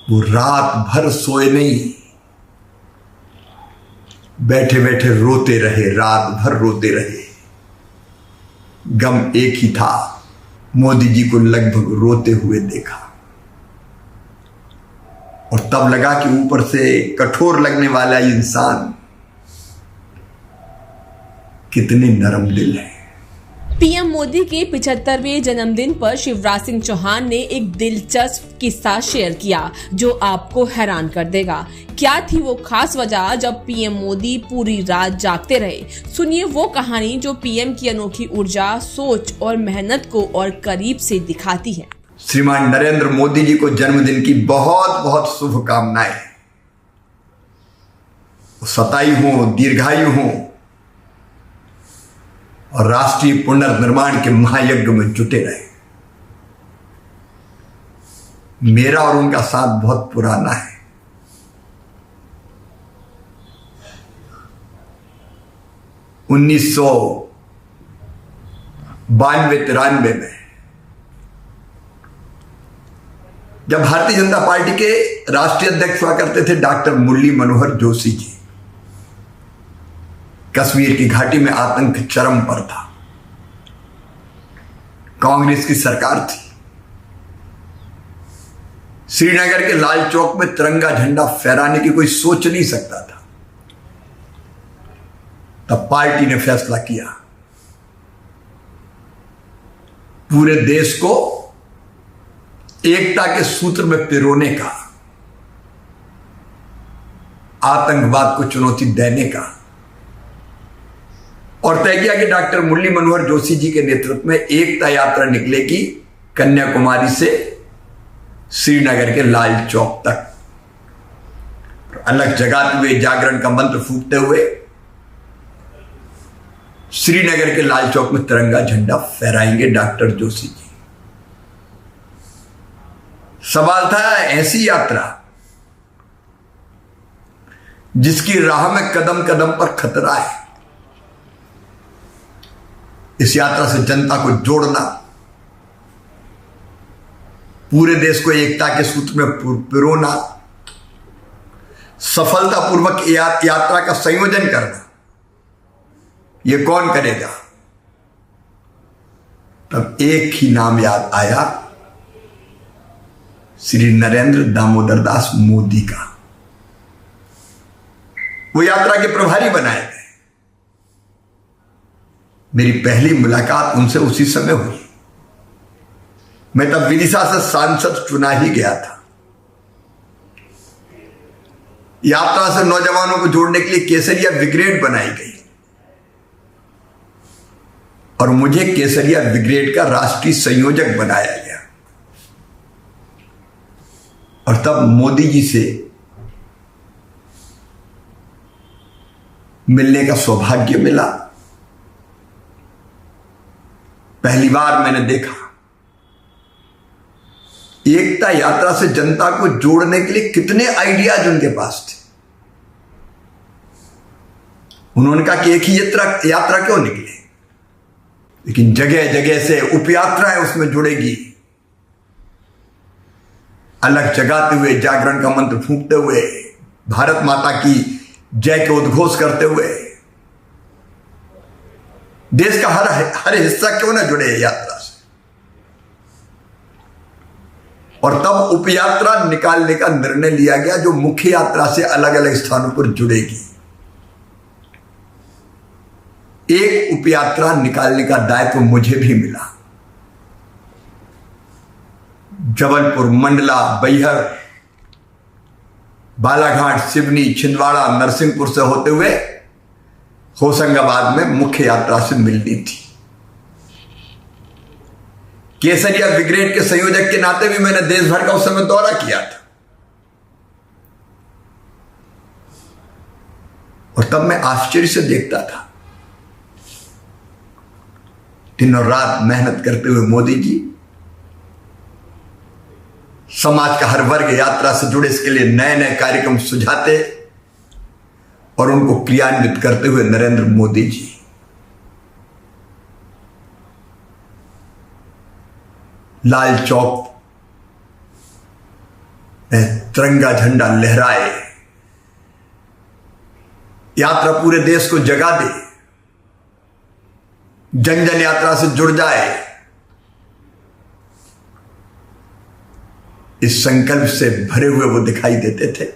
वो रात भर सोए नहीं, बैठे बैठे रोते रहे, रात भर रोते रहे। गम एक ही था, मोदी जी को लगभग रोते हुए देखा और तब लगा कि ऊपर से कठोर लगने वाला इंसान कितने नरम दिल है। पीएम मोदी के 75वें जन्मदिन पर शिवराज सिंह चौहान ने एक दिलचस्प किस्सा शेयर किया जो आपको हैरान कर देगा। क्या थी वो खास वजह जब पीएम मोदी पूरी रात जागते रहे? सुनिए वो कहानी जो पीएम की अनोखी ऊर्जा, सोच और मेहनत को और करीब से दिखाती है। श्रीमान नरेंद्र मोदी जी को जन्मदिन की बहुत बहुत शुभकामनाएं। शतायु हो, दीर्घायु हो और राष्ट्रीय पुनर्निर्माण के महायज्ञ में जुटे रहे। मेरा और उनका साथ बहुत पुराना है। 1992-93 में जब भारतीय जनता पार्टी के राष्ट्रीय अध्यक्ष हुआ करते थे डॉक्टर मुरली मनोहर जोशी जी, कश्मीर की घाटी में आतंक चरम पर था। कांग्रेस की सरकार थी। श्रीनगर के लाल चौक में तिरंगा झंडा फहराने की कोई सोच नहीं सकता था। तब पार्टी ने फैसला किया पूरे देश को एकता के सूत्र में पिरोने का, आतंकवाद को चुनौती देने का, और तय किया कि डॉक्टर मुरली मनोहर जोशी जी के नेतृत्व में एकता यात्रा निकलेगी कन्याकुमारी से श्रीनगर के लाल चौक तक। अलग जगाते हुए, जागरण का मंत्र फूंकते हुए श्रीनगर के लाल चौक में तिरंगा झंडा फहराएंगे डॉक्टर जोशी जी। सवाल था ऐसी यात्रा जिसकी राह में कदम कदम पर खतरा है। इस यात्रा से जनता को जोड़ना, पूरे देश को एकता के सूत्र में पिरोना, सफलतापूर्वक यात्रा का संयोजन करना, यह कौन करेगा? तब एक ही नाम याद आया, श्री नरेंद्र दामोदर दास मोदी का। वो यात्रा के प्रभारी बनाए गए। मेरी पहली मुलाकात उनसे उसी समय हुई। मैं तब विदिशा से सांसद चुना ही गया था। यात्रा से नौजवानों को जोड़ने के लिए केसरिया ब्रिगेड बनाई गई और मुझे केसरिया ब्रिगेड का राष्ट्रीय संयोजक बनाया गया। और तब मोदी जी से मिलने का सौभाग्य मिला। पहली बार मैंने देखा एकता यात्रा से जनता को जोड़ने के लिए कितने आइडियाज उनके पास थे। उन्होंने कहा कि एक ही यात्रा क्यों निकले, लेकिन जगह जगह से उपयात्राएं उसमें जुड़ेगी। अलग जगाते हुए, जागरण का मंत्र फूंकते हुए, भारत माता की जय के उद्घोष करते हुए देश का हर हिस्सा क्यों ना जुड़े यात्रा से। और तब उपयात्रा निकालने का निर्णय लिया गया जो मुख्य यात्रा से अलग अलग स्थानों पर जुड़ेगी। एक उपयात्रा निकालने का दायित्व मुझे भी मिला। जबलपुर, मंडला, बैहर, बालाघाट, सिवनी, छिंदवाड़ा, नरसिंहपुर से होते हुए होशंगाबाद में मुख्य यात्रा से मिलनी थी। केसरिया ब्रिगेड के संयोजक के नाते भी मैंने देश भर का उस समय दौरा किया था। और तब मैं आश्चर्य से देखता था, दिन और रात मेहनत करते हुए मोदी जी समाज का हर वर्ग यात्रा से जुड़े इसके लिए नए नए कार्यक्रम सुझाते और उनको क्रियान्वित करते हुए नरेंद्र मोदी जी लाल चौक तिरंगा झंडा लहराए, यात्रा पूरे देश को जगा दे, जन जन यात्रा से जुड़ जाए। इस संकल्प से भरे हुए वो दिखाई देते थे।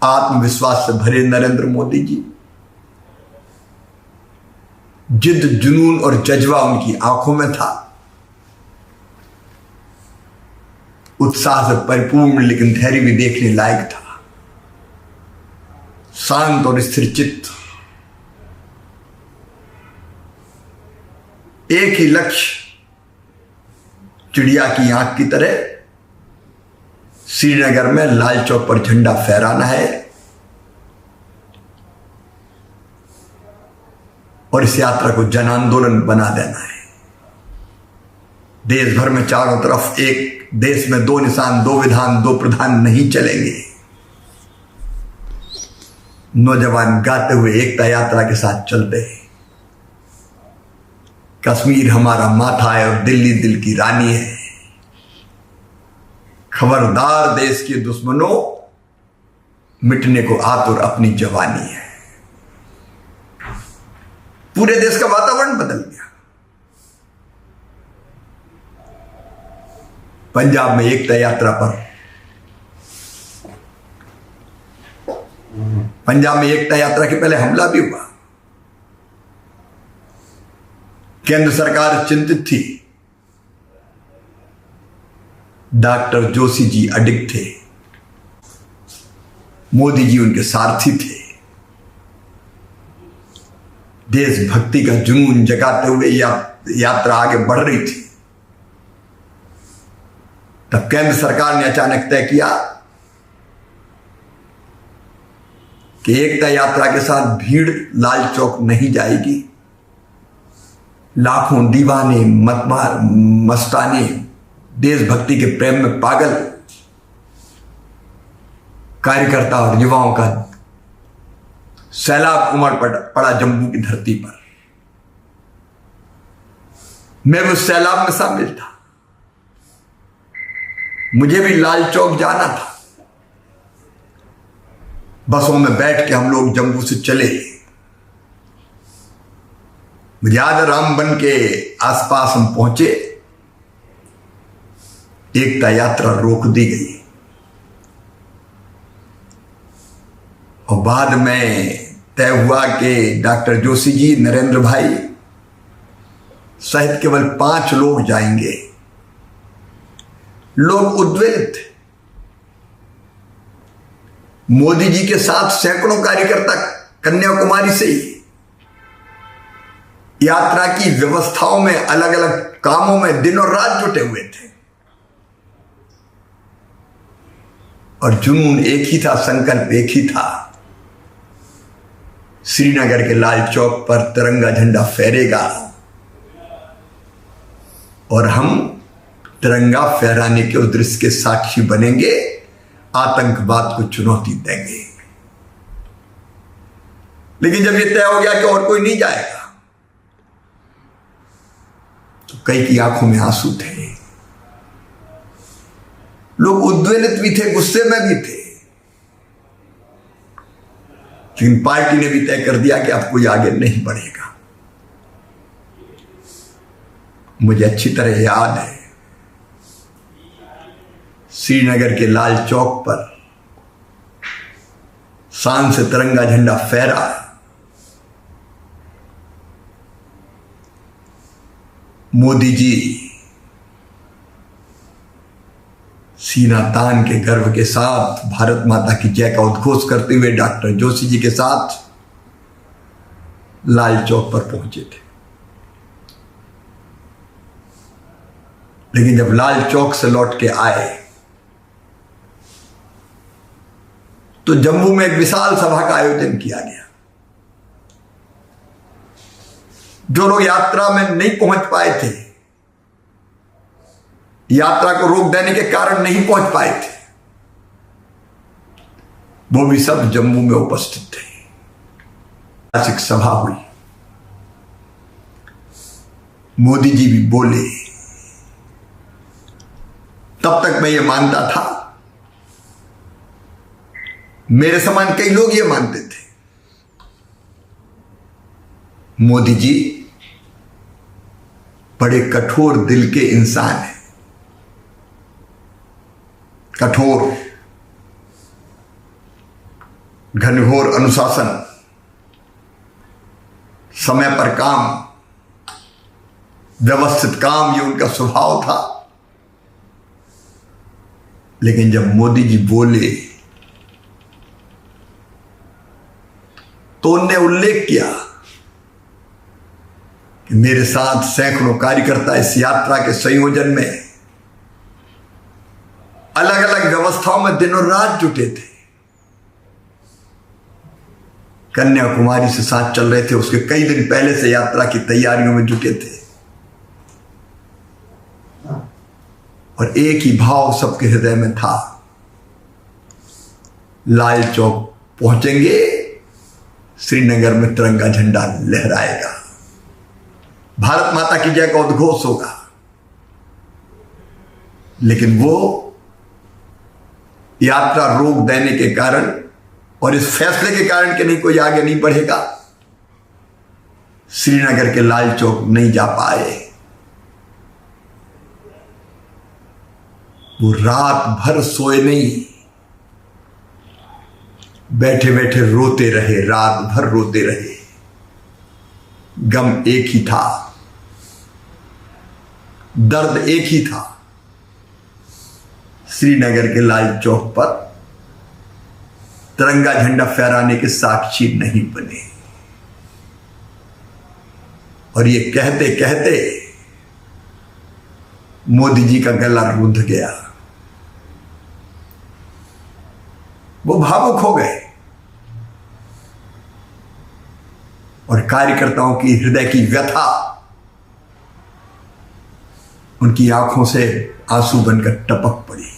आत्मविश्वास से भरे नरेंद्र मोदी जी, जिद, जुनून और जज्बा उनकी आंखों में था। उत्साह से परिपूर्ण लेकिन धैर्य भी देखने लायक था। शांत और स्थिर चित्त, एक ही लक्ष्य, चिड़िया की आंख की तरह श्रीनगर में लाल चौक पर झंडा फहराना है और इस यात्रा को जन आंदोलन बना देना है। देश भर में चारों तरफ एक देश में दो निशान, दो विधान, दो प्रधान नहीं चलेंगे। नौजवान गाते हुए एकता यात्रा के साथ चलते हैं। कश्मीर हमारा माथा है और दिल्ली दिल की रानी है। खबरदार देश के दुश्मनों, मिटने को आतुर अपनी जवानी है। पूरे देश का वातावरण बदल गया। पंजाब में एकता यात्रा पर के पहले हमला भी हुआ। केंद्र सरकार चिंतित थी। डॉक्टर जोशी जी अडिग थे, मोदी जी उनके सारथी थे। देशभक्ति का जुनून जगाते हुए यात्रा आगे बढ़ रही थी। तब केंद्र सरकार ने अचानक तय किया कि एकता यात्रा के साथ भीड़ लाल चौक नहीं जाएगी। लाखों दीवाने, मस्ताने, देशभक्ति के प्रेम में पागल कार्यकर्ता और युवाओं का सैलाब उमड़ पड़ा जम्मू की धरती पर। मैं उस सैलाब में शामिल था। मुझे भी लाल चौक जाना था। बसों में बैठ के हम लोग जम्मू से चले। मुझे याद है, रामबन के आसपास हम पहुंचे, एकता यात्रा रोक दी गई और बाद में तय हुआ कि डॉक्टर जोशी जी, नरेंद्र भाई सहित केवल 5 लोग जाएंगे। लोग उद्वेलित थे। मोदी जी के साथ सैकड़ों कार्यकर्ता कन्याकुमारी से ही यात्रा की व्यवस्थाओं में, अलग अलग कामों में दिन और रात जुटे हुए थे और जुनून एक ही था, संकल्प एक ही था। श्रीनगर के लाल चौक पर तिरंगा झंडा फहरेगा और हम तिरंगा फहराने के उस दृश्य के साक्षी बनेंगे, आतंकवाद को चुनौती देंगे। लेकिन जब यह तय हो गया कि और कोई नहीं जाएगा, तो कई की आंखों में आंसू थे। लोग उद्वेलित भी थे, गुस्से में भी थे। लेकिन पार्टी ने भी तय कर दिया कि अब कोई आगे नहीं बढ़ेगा। मुझे अच्छी तरह याद है, श्रीनगर के लाल चौक पर शान से तिरंगा झंडा फहरा। मोदी जी सीना तान के गर्व के साथ भारत माता की जय का उद्घोष करते हुए डॉक्टर जोशी जी के साथ लाल चौक पर पहुंचे थे। लेकिन जब लाल चौक से लौट के आए तो जम्मू में एक विशाल सभा का आयोजन किया गया। जो लोग यात्रा में नहीं पहुंच पाए थे, यात्रा को रोक देने के कारण नहीं पहुंच पाए थे, वो भी सब जम्मू में उपस्थित थे। ऐतिहासिक सभा हुई। मोदी जी भी बोले, तब तक मैं ये मानता था, मेरे समान कई लोग ये मानते थे, मोदी जी बड़े कठोर दिल के इंसान हैं। कठोर, घनघोर अनुशासन, समय पर काम, व्यवस्थित काम, ये उनका स्वभाव था। लेकिन जब मोदी जी बोले तो उनने उल्लेख किया कि मेरे साथ सैकड़ों कार्यकर्ता इस यात्रा के संयोजन में अलग अलग व्यवस्थाओं में दिनों रात जुटे थे। कन्याकुमारी से साथ चल रहे थे, उसके कई दिन पहले से यात्रा की तैयारियों में जुटे थे। और एक ही भाव सबके हृदय में था, लाल चौक पहुंचेंगे, श्रीनगर में तिरंगा झंडा लहराएगा, भारत माता की जय का उद्घोष होगा। लेकिन वो यात्रा रोक देने के कारण और इस फैसले के कारण कि नहीं कोई आगे नहीं बढ़ेगा, श्रीनगर के लाल चौक नहीं जा पाए। वो रात भर सोए नहीं, बैठे बैठे रोते रहे, रात भर रोते रहे। गम एक ही था, दर्द एक ही था, श्रीनगर के लाल चौक पर तिरंगा झंडा फहराने के साक्षी नहीं बने। और ये कहते कहते मोदी जी का गला रुंध गया, वो भावुक हो गए और कार्यकर्ताओं की हृदय की व्यथा उनकी आंखों से आंसू बनकर टपक पड़ी।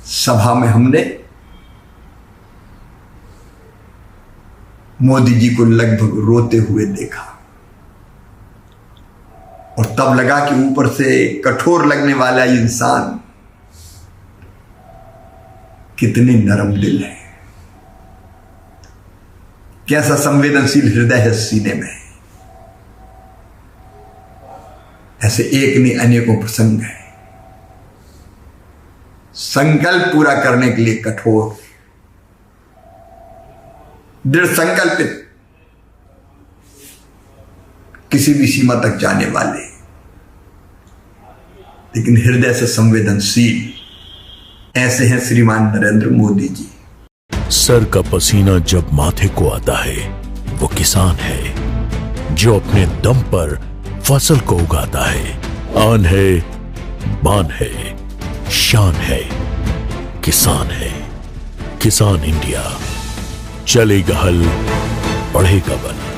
सभा में हमने मोदी जी को लगभग रोते हुए देखा और तब लगा कि ऊपर से कठोर लगने वाला इंसान कितने नरम दिल है, कैसा संवेदनशील हृदय है सीने में। ऐसे एक नहीं अनेकों प्रसंग है। संकल्प पूरा करने के लिए कठोर, दृढ़ संकल्पित, किसी भी सीमा तक जाने वाले, लेकिन हृदय से संवेदनशील, ऐसे हैं श्रीमान नरेंद्र मोदी जी। सर का पसीना जब माथे को आता है वो किसान है जो अपने दम पर फसल को उगाता है। आन है, बान है, शान है, किसान है। किसान इंडिया, चलेगा हल, बढ़ेगा बल।